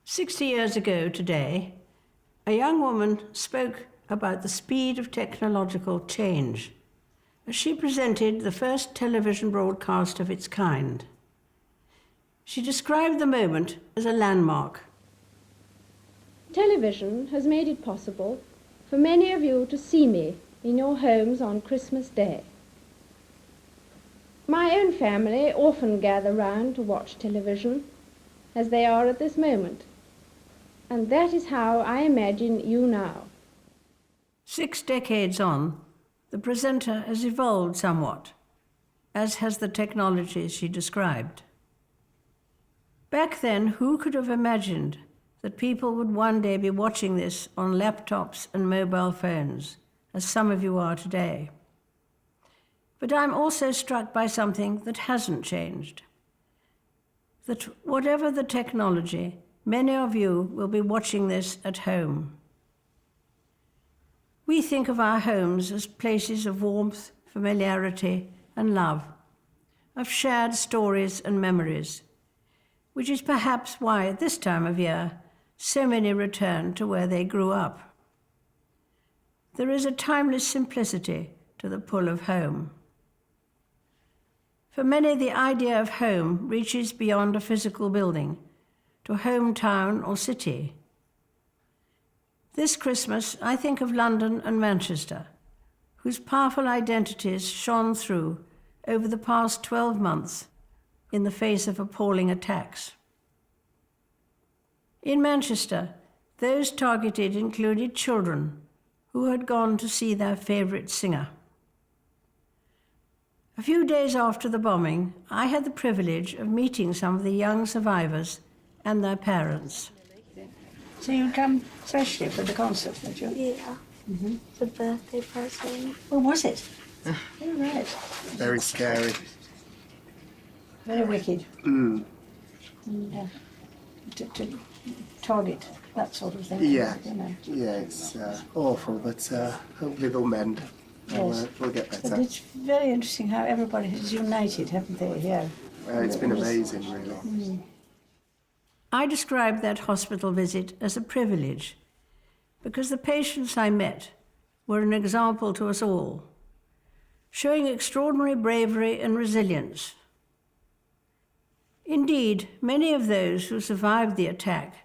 60 years ago today, a young woman spoke about the speed of technological change as she presented the first television broadcast of its kind. She described the moment as a landmark. Television has made it possible for many of you to see me in your homes on Christmas Day. My own family often gather round to watch television, as they are at this moment. And that is how I imagine you now. 6 decades on, the presenter has evolved somewhat, as has the technology she described. Back then, who could have imagined that people would one day be watching this on laptops and mobile phones, as some of you are today? But I'm also struck by something that hasn't changed. That whatever the technology, many of you will be watching this at home. We think of our homes as places of warmth, familiarity, and love, of shared stories and memories, which is perhaps why at this time of year, so many return to where they grew up. There is a timeless simplicity to the pull of home. For many, the idea of home reaches beyond a physical building, to hometown or city. This Christmas, I think of London and Manchester, whose powerful identities shone through over the past 12 months in the face of appalling attacks. In Manchester, those targeted included children who had gone to see their favourite singer. A few days after the bombing, I had the privilege of meeting some of the young survivors and their parents. So you come especially for the concert, did you? Yeah. Mm-hmm. The birthday present. What was it? Oh, right. Very scary. Very wicked. Mm. And, to target that sort of thing. Yeah. You know. Yeah, it's awful, but hopefully they'll mend. Yes. We'll get But better. it's very interesting how everybody has united, haven't they? Yeah. It's been amazing, really. Mm. I described that hospital visit as a privilege because the patients I met were an example to us all, showing extraordinary bravery and resilience. Indeed, many of those who survived the attack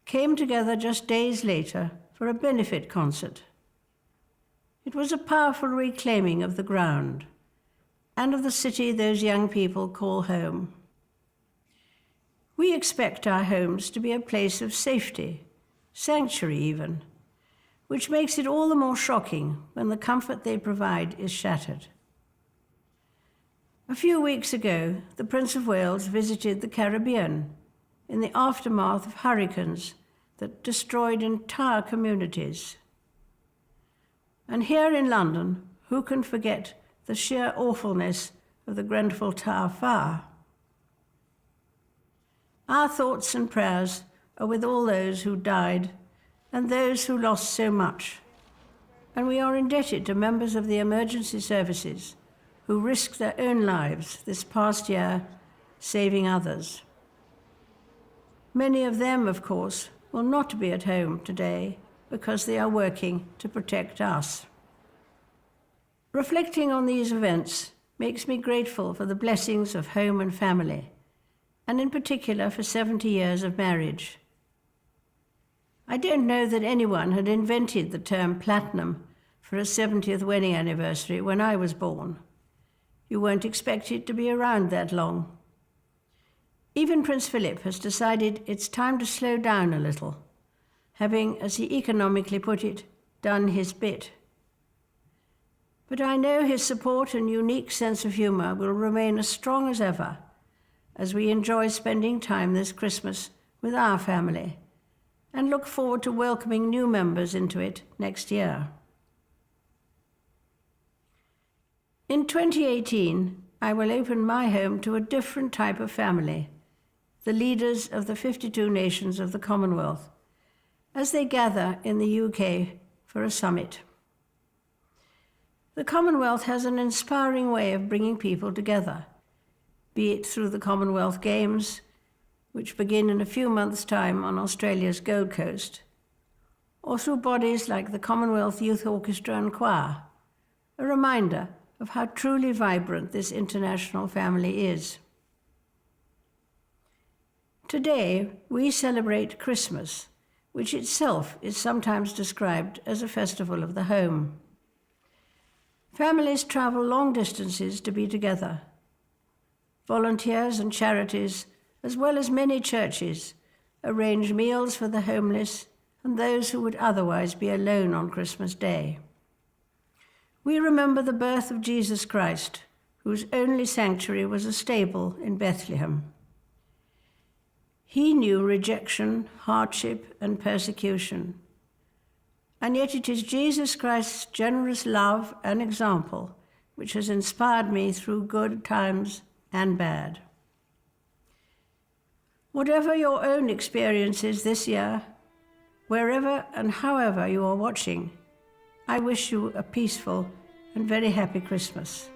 came together just days later for a benefit concert. It was a powerful reclaiming of the ground and of the city those young people call home. We expect our homes to be a place of safety, sanctuary even, which makes it all the more shocking when the comfort they provide is shattered. A few weeks ago, the Prince of Wales visited the Caribbean in the aftermath of hurricanes that destroyed entire communities. And here in London, who can forget the sheer awfulness of the Grenfell Tower fire? Our thoughts and prayers are with all those who died and those who lost so much. And we are indebted to members of the emergency services who risked their own lives this past year, saving others. Many of them, of course, will not be at home today because they are working to protect us. Reflecting on these events makes me grateful for the blessings of home and family, and in particular for 70 years of marriage. I don't know that anyone had invented the term platinum for a 70th wedding anniversary when I was born. You weren't expected to be around that long. Even Prince Philip has decided it's time to slow down a little, having, as he economically put it, done his bit. But I know his support and unique sense of humour will remain as strong as ever as we enjoy spending time this Christmas with our family and look forward to welcoming new members into it next year. In 2018, I will open my home to a different type of family, the leaders of the 52 nations of the Commonwealth, as they gather in the UK for a summit. The Commonwealth has an inspiring way of bringing people together, be it through the Commonwealth Games, which begin in a few months' time on Australia's Gold Coast, or through bodies like the Commonwealth Youth Orchestra and Choir, a reminder of how truly vibrant this international family is. Today, we celebrate Christmas, which itself is sometimes described as a festival of the home. Families travel long distances to be together. Volunteers and charities, as well as many churches, arrange meals for the homeless and those who would otherwise be alone on Christmas Day. We remember the birth of Jesus Christ, whose only sanctuary was a stable in Bethlehem. He knew rejection, hardship, and persecution. And yet it is Jesus Christ's generous love and example which has inspired me through good times and bad. Whatever your own experience is this year, wherever and however you are watching, I wish you a peaceful and very happy Christmas.